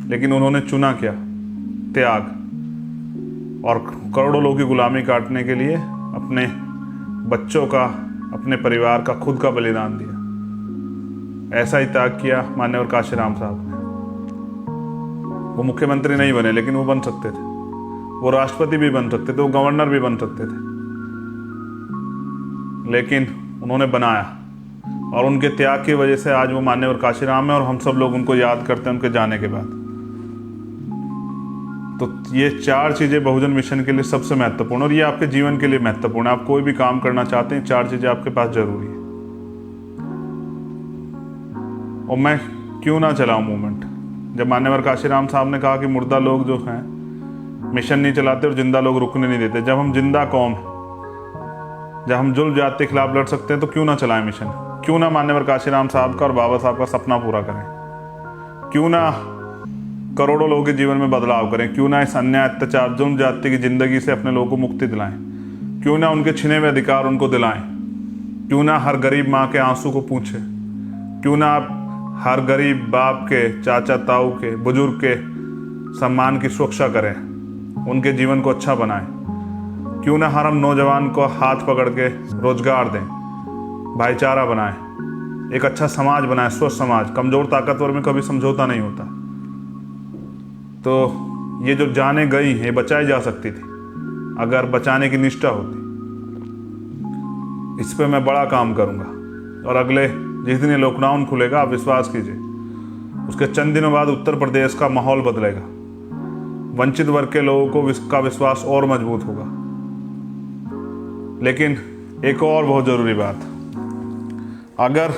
लेकिन उन्होंने चुना क्या? त्याग। और करोड़ों लोगों की गुलामी काटने के लिए अपने बच्चों का, अपने परिवार का, खुद का बलिदान दिया। ऐसा ही त्याग किया माननीय काशीराम साहब ने। वो मुख्यमंत्री नहीं बने लेकिन वो बन सकते थे, वो राष्ट्रपति भी बन सकते थे, वो गवर्नर भी बन सकते थे, लेकिन उन्होंने बनाया। और उनके त्याग की वजह से आज वो माननीय काशीराम है और हम सब लोग उनको याद करते हैं उनके जाने के बाद। तो ये 4 चीज़ें बहुजन मिशन के लिए सबसे महत्वपूर्ण, और ये आपके जीवन के लिए महत्वपूर्ण है। आप कोई भी काम करना चाहते हैं, 4 चीज़ें आपके पास जरूरी है। और मैं क्यों ना चलाऊं मूवमेंट? जब मान्यवर काशीराम साहब ने कहा कि मुर्दा लोग जो हैं मिशन नहीं चलाते और जिंदा लोग रुकने नहीं देते, जब हम जिंदा कौम, जब हम जुल्म जाति के खिलाफ लड़ सकते हैं तो क्यों ना चलाएं मिशन? क्यों ना मान्यवर काशीराम साहब का और बाबा साहब का सपना पूरा करें? क्यों ना करोड़ों लोगों के जीवन में बदलाव करें? क्यों ना इस अन्याय, अत्याचार, जुल्म जाति की जिंदगी से अपने लोगों को मुक्ति दिलाएं? क्यों ना उनके छिने हुए अधिकार उनको दिलाएं? क्यों ना हर गरीब माँ के आंसू को पूछें? क्यों ना आप हर गरीब बाप के, चाचा ताऊ के, बुजुर्ग के सम्मान की सुरक्षा करें, उनके जीवन को अच्छा बनाएं? क्यों ना हर हम नौजवान को हाथ पकड़ के रोजगार दें, भाईचारा बनाएं, एक अच्छा समाज बनाएं, स्वस्थ समाज। कमजोर ताकतवर में कभी समझौता नहीं होता। तो ये जो जाने गई हैं, ये बचाई जा सकती थी अगर बचाने की निष्ठा होती। इस पे मैं बड़ा काम करूंगा। और अगले जिस दिन ये लॉकडाउन खुलेगा, आप विश्वास कीजिए, उसके चंद दिनों बाद उत्तर प्रदेश का माहौल बदलेगा। वंचित वर्ग के लोगों को का विश्वास और मजबूत होगा। लेकिन एक और बहुत जरूरी बात, अगर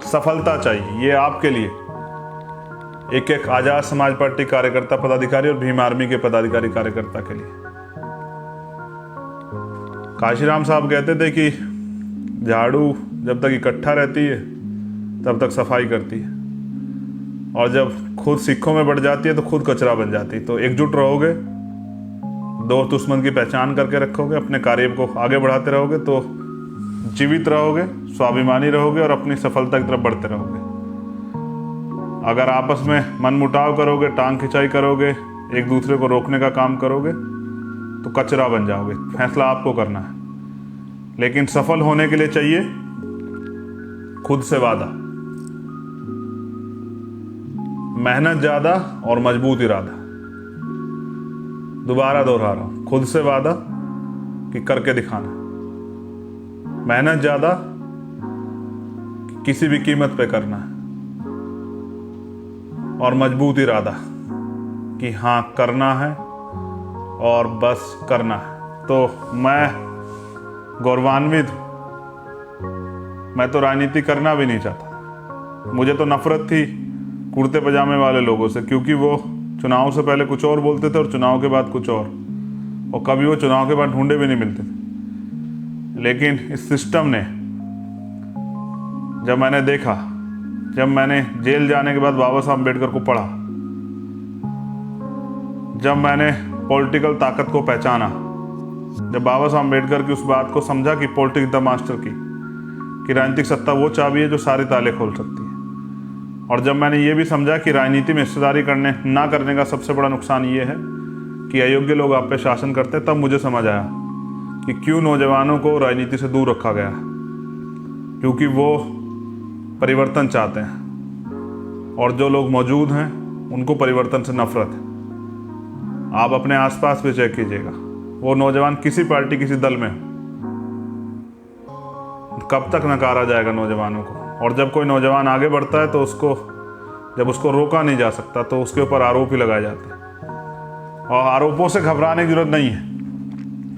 सफलता चाहिए, ये आपके लिए, एक एक आजाद समाज पार्टी कार्यकर्ता पदाधिकारी और भीम आर्मी के पदाधिकारी कार्यकर्ता के लिए। काशीराम साहब कहते थे कि झाड़ू जब तक इकट्ठा रहती है तब तक सफाई करती है, और जब खुद सिक्कों में बढ़ जाती है तो खुद कचरा बन जाती है। तो एकजुट रहोगे, दोस्त दुश्मन की पहचान करके रखोगे, अपने कार्य को आगे बढ़ाते रहोगे तो जीवित रहोगे, स्वाभिमानी रहोगे और अपनी सफलता की तरफ बढ़ते रहोगे। अगर आपस में मनमुटाव करोगे, टांग खिंचाई करोगे, एक दूसरे को रोकने का काम करोगे तो कचरा बन जाओगे। फैसला आपको करना है। लेकिन सफल होने के लिए चाहिए खुद से वादा, मेहनत ज्यादा और मजबूत इरादा। दोबारा दोहरा रहा हूं, खुद से वादा कि करके दिखाना, मेहनत ज्यादा कि किसी भी कीमत पे करना है, और मजबूत इरादा कि हाँ करना है और बस करना है। तो मैं गौरवान्वित हूं। मैं तो राजनीति करना भी नहीं चाहता। मुझे तो नफरत थी कुर्ते पजामे वाले लोगों से, क्योंकि वो चुनाव से पहले कुछ और बोलते थे और चुनाव के बाद कुछ और कभी वो चुनाव के बाद ढूंढे भी नहीं मिलते थे। लेकिन इस सिस्टम ने, जब मैंने देखा, जब मैंने जेल जाने के बाद बाबा साहब अम्बेडकर को पढ़ा, जब मैंने पॉलिटिकल ताकत को पहचाना, जब बाबा साहब अम्बेडकर की उस बात को समझा कि पॉलिटिक्स द मास्टर की, कि राजनीतिक सत्ता वो चाबी है जो सारे ताले खोल सकती है, और जब मैंने ये भी समझा कि राजनीति में हिस्सेदारी ना करने का सबसे बड़ा नुकसान ये है कि अयोग्य लोग आप पे शासन करते हैं, तब मुझे समझ आया कि क्यों नौजवानों को राजनीति से दूर रखा गया है। क्योंकि वो परिवर्तन चाहते हैं और जो लोग मौजूद हैं उनको परिवर्तन से नफरत है। आप अपने आसपास भी चेक कीजिएगा, वो नौजवान किसी पार्टी, किसी दल में, कब तक नकारा जाएगा नौजवानों को। और जब कोई नौजवान आगे बढ़ता है तो जब उसको रोका नहीं जा सकता तो उसके ऊपर आरोप ही लगाए जाते हैं। और आरोपों से घबराने की जरूरत नहीं है।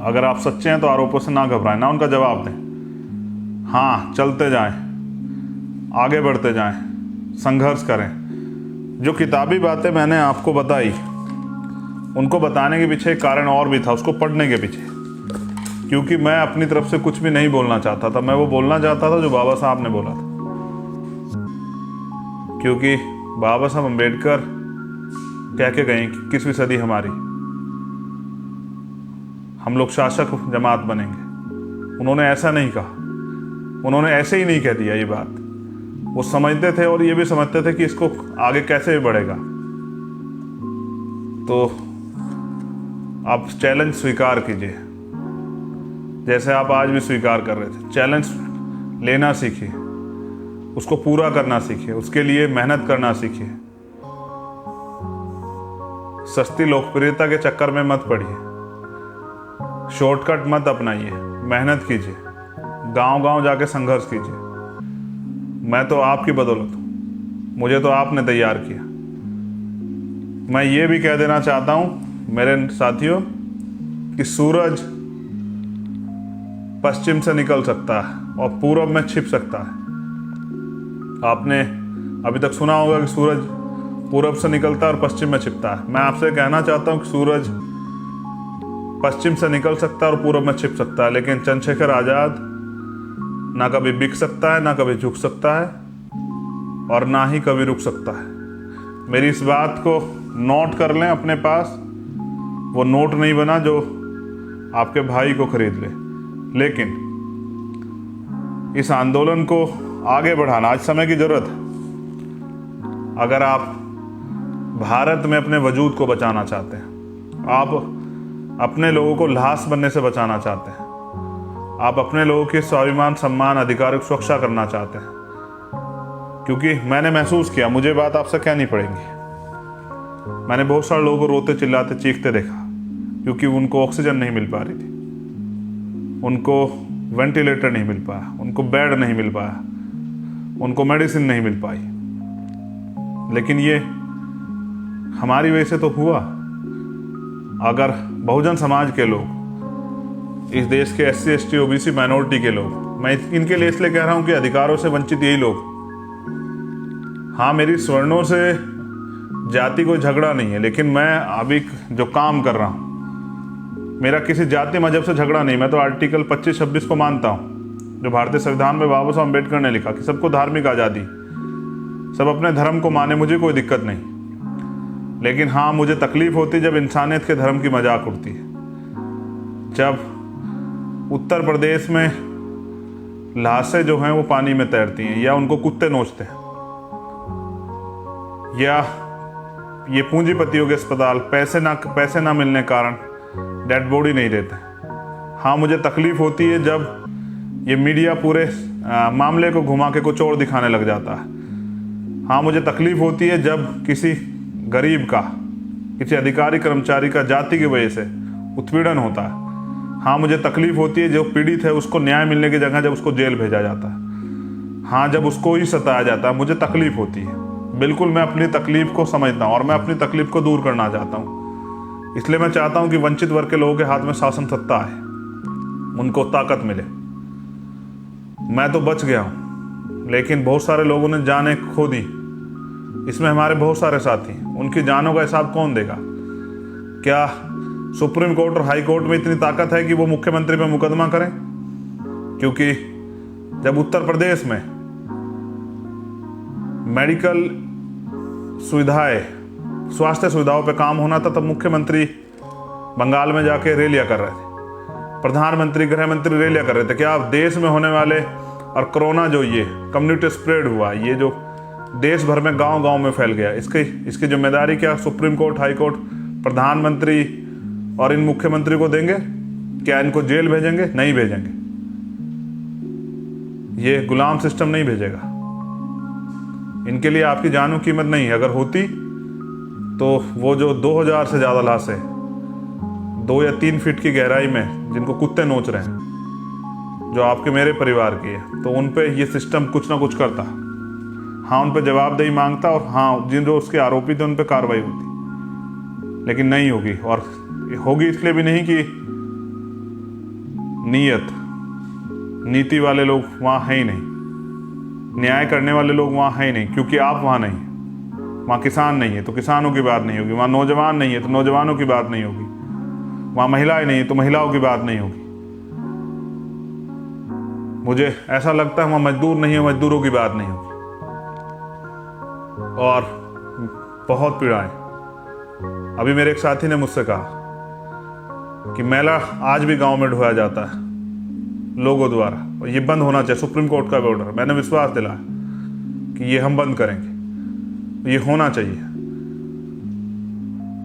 अगर आप सच्चे हैं तो आरोपों से ना घबराएं, ना उनका जवाब दें। हाँ, चलते जाएं, आगे बढ़ते जाएं, संघर्ष करें। जो किताबी बातें मैंने आपको बताई, उनको बताने के पीछे एक कारण और भी था, उसको पढ़ने के पीछे, क्योंकि मैं अपनी तरफ से कुछ भी नहीं बोलना चाहता था। मैं वो बोलना चाहता था जो बाबा साहब ने बोला था, क्योंकि बाबा साहब अम्बेडकर कह के गए कि 21वीं सदी हमारी, हम लोग शासक जमात बनेंगे। उन्होंने ऐसा नहीं कहा, उन्होंने ऐसे ही नहीं कह दिया ये बात। वो समझते थे और ये भी समझते थे कि इसको आगे कैसे बढ़ेगा। तो आप चैलेंज स्वीकार कीजिए, जैसे आप आज भी स्वीकार कर रहे थे। चैलेंज लेना सीखिए, उसको पूरा करना सीखिए, उसके लिए मेहनत करना सीखिए। सस्ती लोकप्रियता के चक्कर में मत पड़िए, शॉर्टकट मत अपनाइए, मेहनत कीजिए, गांव-गांव जाके संघर्ष कीजिए। मैं तो आपकी बदौलत हूँ, मुझे तो आपने तैयार किया। मैं ये भी कह देना चाहता हूँ मेरे साथियों कि सूरज पश्चिम से निकल सकता है और पूरब में छिप सकता है। आपने अभी तक सुना होगा कि सूरज पूरब से निकलता है और पश्चिम में छिपता है। मैं आपसे कहना चाहता हूँ कि सूरज पश्चिम से निकल सकता है और पूरब में छिप सकता है, लेकिन चंद्रशेखर आज़ाद ना कभी बिक सकता है, ना कभी झुक सकता है, और ना ही कभी रुक सकता है। मेरी इस बात को नोट कर लें अपने पास। वो नोट नहीं बना जो आपके भाई को खरीद ले, लेकिन इस आंदोलन को आगे बढ़ाना आज समय की जरूरत है। अगर आप भारत में अपने वजूद को बचाना चाहते हैं, आप अपने लोगों को लाश बनने से बचाना चाहते हैं, आप अपने लोगों के स्वाभिमान, सम्मान, अधिकार की सुरक्षा करना चाहते हैं, क्योंकि मैंने महसूस किया, मुझे बात आपसे कहनी पड़ेगी, मैंने बहुत सारे लोगों को रोते चिल्लाते चीखते देखा, क्योंकि उनको ऑक्सीजन नहीं मिल पा रही थी, उनको वेंटिलेटर नहीं मिल पाया, उनको बेड नहीं मिल पाया, उनको मेडिसिन नहीं मिल पाई। लेकिन ये हमारी वजह से तो हुआ। अगर बहुजन समाज के लोग, इस देश के SC ST OBC माइनॉरिटी के लोग, मैं इनके लिए इसलिए कह रहा हूं कि अधिकारों से वंचित यही लोग, हाँ मेरी स्वर्णों से जाति कोई झगड़ा नहीं है, लेकिन मैं अभी जो काम कर रहा हूं, मेरा किसी जाति मजहब से झगड़ा नहीं। मैं तो आर्टिकल 25-26 को मानता हूं, जो भारतीय संविधान में बाबा साहब अम्बेडकर ने लिखा कि सबको धार्मिक आज़ादी, सब अपने धर्म को माने, मुझे कोई दिक्कत नहीं। लेकिन हाँ, मुझे तकलीफ होती जब इंसानियत के धर्म की मजाक उड़ती है। जब उत्तर प्रदेश में लाशें जो हैं वो पानी में तैरती हैं, या उनको कुत्ते नोचते हैं, या ये पूंजीपतियों के अस्पताल पैसे ना मिलने कारण डेड बॉडी नहीं देते। हाँ, मुझे तकलीफ होती है जब ये मीडिया पूरे मामले को घुमा के कुछ और दिखाने लग जाता है। हाँ, मुझे तकलीफ होती है जब किसी गरीब का, किसी अधिकारी कर्मचारी का जाति की वजह से उत्पीड़न होता है। हाँ, मुझे तकलीफ होती है जो पीड़ित है उसको न्याय मिलने की जगह जब उसको जेल भेजा जाता है। हाँ, जब उसको ही सताया जाता है, मुझे तकलीफ होती है। बिल्कुल, मैं अपनी तकलीफ को समझता हूँ और मैं अपनी तकलीफ को दूर करना चाहता हूँ। इसलिए मैं चाहता हूँ कि वंचित वर्ग के लोगों के हाथ में शासन सत्ता है, उनको ताकत मिले। मैं तो बच गया हूँ, लेकिन बहुत सारे लोगों ने जानें खो दी। इसमें हमारे बहुत सारे साथी, उनकी जानों का हिसाब कौन देगा? क्या सुप्रीम कोर्ट और हाई कोर्ट में इतनी ताकत है कि वो मुख्यमंत्री पे मुकदमा करें? क्योंकि जब उत्तर प्रदेश में मेडिकल सुविधाएं, स्वास्थ्य सुविधाओं पे काम होना था, तब मुख्यमंत्री बंगाल में जाके रैलियां कर रहे थे, प्रधानमंत्री, गृह मंत्री रैलियां कर रहे थे। क्या देश में होने वाले और कोरोना जो ये कम्युनिटी स्प्रेड हुआ, ये जो देश भर में गांव-गांव में फैल गया, इसकी जिम्मेदारी क्या सुप्रीम कोर्ट, हाई कोर्ट, प्रधानमंत्री और इन मुख्यमंत्री को देंगे? क्या इनको जेल भेजेंगे? नहीं भेजेंगे। ये गुलाम सिस्टम नहीं भेजेगा। इनके लिए आपकी जान की कीमत नहीं है। अगर होती तो वो जो 2000 से ज़्यादा लाशें 2 या 3 फीट की गहराई में जिनको कुत्ते नोच रहे हैं, जो आपके मेरे परिवार की है, तो उन पे ये सिस्टम कुछ ना कुछ करता। हाँ, उन पे जवाबदेही मांगता, और हाँ, जिन जो उसके आरोपी थे उन पे कार्रवाई होती। लेकिन नहीं होगी, और होगी इसलिए भी नहीं कि नीति वाले लोग वहाँ हैं ही नहीं। न्याय करने वाले लोग वहाँ हैं ही नहीं, क्योंकि आप वहाँ नहीं हैं। वहाँ किसान नहीं है तो किसानों की बात नहीं होगी, वहाँ नौजवान नहीं है तो नौजवानों की बात नहीं होगी, वहाँ महिलाएं नहीं है तो महिलाओं की बात नहीं होगी। मुझे ऐसा लगता है वहाँ मजदूर नहीं है, मजदूरों की बात नहीं होगी। और बहुत पीड़ाएं। अभी मेरे एक साथी ने मुझसे कहा कि मैला आज भी गांव में ढोया जाता है लोगों द्वारा, और ये बंद होना चाहिए। सुप्रीम कोर्ट का ऑर्डर, मैंने विश्वास दिलाया कि ये हम बंद करेंगे, ये होना चाहिए।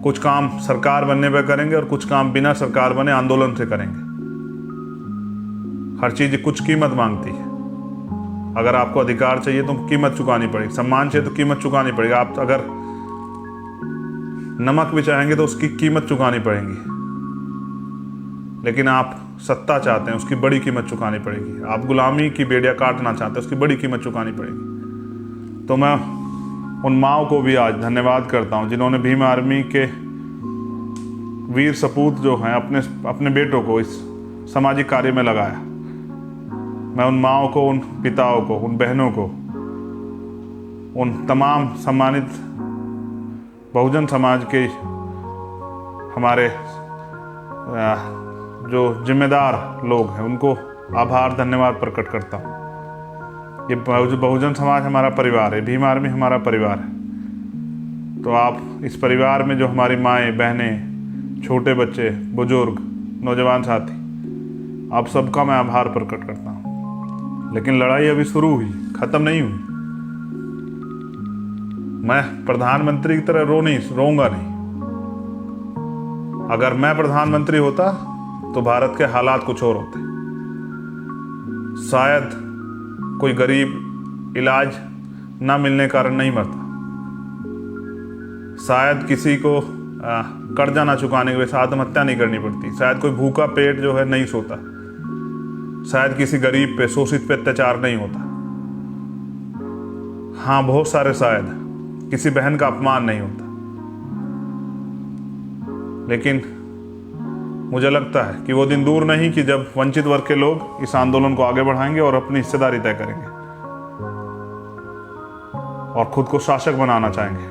कुछ काम सरकार बनने पे करेंगे और कुछ काम बिना सरकार बने आंदोलन से करेंगे। हर चीज कुछ कीमत मांगती है। अगर आपको अधिकार चाहिए तो कीमत चुकानी पड़ेगी, सम्मान चाहिए तो कीमत चुकानी पड़ेगी। आप अगर नमक भी चाहेंगे तो उसकी कीमत चुकानी पड़ेगी। लेकिन आप सत्ता चाहते हैं, उसकी बड़ी कीमत चुकानी पड़ेगी। आप गुलामी की बेड़ियां काटना चाहते हैं, उसकी बड़ी कीमत चुकानी पड़ेगी। तो मैं उन माओं को भी आज धन्यवाद करता हूं जिन्होंने भीम आर्मी के वीर सपूत जो हैं अपने बेटों को इस सामाजिक कार्य में लगाया। मैं उन माओं को, उन पिताओं को, उन बहनों को, उन तमाम सम्मानित बहुजन समाज के हमारे जो जिम्मेदार लोग हैं उनको आभार धन्यवाद प्रकट करता हूँ। ये बहुजन समाज हमारा परिवार है, भीम आर्मी हमारा परिवार है। तो आप इस परिवार में जो हमारी माएँ, बहनें, छोटे बच्चे, बुजुर्ग, नौजवान साथी, आप सबका मैं आभार प्रकट करता हूँ। लेकिन लड़ाई अभी शुरू हुई, खत्म नहीं हुई। मैं प्रधानमंत्री की तरह रोऊंगा नहीं। अगर मैं प्रधानमंत्री होता तो भारत के हालात कुछ और होते। शायद कोई गरीब इलाज ना मिलने के कारण नहीं मरता, शायद किसी को कर्जा ना चुकाने की वजह से आत्महत्या नहीं करनी पड़ती, शायद कोई भूखा पेट जो है नहीं सोता, शायद किसी गरीब पे, शोषित पे अत्याचार नहीं होता। हाँ, बहुत सारे शायद किसी बहन का अपमान नहीं होता। लेकिन मुझे लगता है कि वो दिन दूर नहीं कि जब वंचित वर्ग के लोग इस आंदोलन को आगे बढ़ाएंगे और अपनी हिस्सेदारी तय करेंगे और खुद को शासक बनाना चाहेंगे।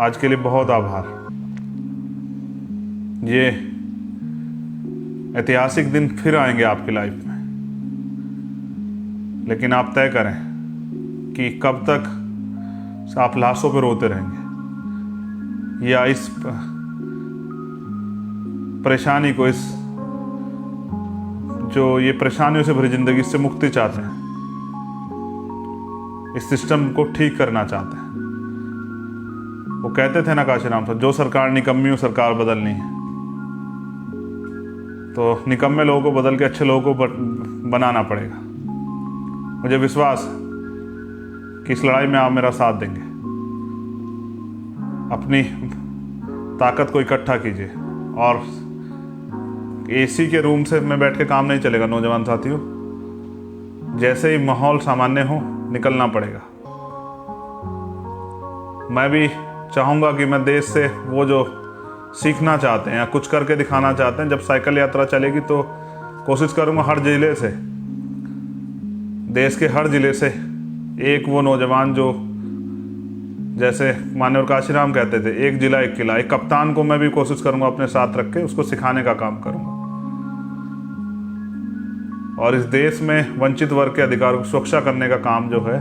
आज के लिए बहुत आभार। ये ऐतिहासिक दिन फिर आएंगे आपकी लाइफ में, लेकिन आप तय करें कि कब तक आप लाशों पर रोते रहेंगे या इस परेशानी को, इस जो ये परेशानियों से भरी जिंदगी से मुक्ति चाहते हैं, इस सिस्टम को ठीक करना चाहते हैं। वो कहते थे ना काशीराम साहब, जो सरकार निकम्मी हो सरकार बदलनी है। तो निकम्मे लोगों को बदल के अच्छे लोगों को बनाना पड़ेगा। मुझे विश्वास है कि इस लड़ाई में आप मेरा साथ देंगे। अपनी ताकत को इकट्ठा कीजिए और एसी के रूम से में बैठ के काम नहीं चलेगा नौजवान साथियों। जैसे ही माहौल सामान्य हो निकलना पड़ेगा। मैं भी चाहूँगा कि मैं देश से वो जो सीखना चाहते हैं या कुछ करके दिखाना चाहते हैं, जब साइकिल यात्रा चलेगी तो कोशिश करूँगा हर जिले से, देश के हर जिले से एक वो नौजवान जो, जैसे मान्यवर काशीराम कहते थे, एक जिला एक किला, एक कप्तान को मैं भी कोशिश करूँगा अपने साथ रख के उसको सिखाने का काम करूँगा। और इस देश में वंचित वर्ग के अधिकारों की सुरक्षा करने का काम जो है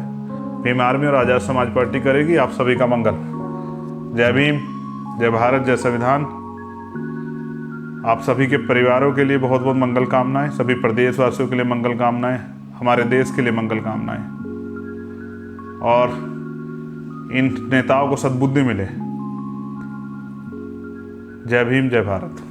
भीम आर्मी और आज़ाद समाज पार्टी करेगी। आप सभी का मंगल। जय भीम, जय भारत, जय संविधान। आप सभी के परिवारों के लिए बहुत बहुत मंगल कामनाएं, सभी प्रदेशवासियों के लिए मंगल कामनाएं, हमारे देश के लिए मंगल कामनाएं, और इन नेताओं को सद्बुद्धि मिले। जय भीम, जय भारत।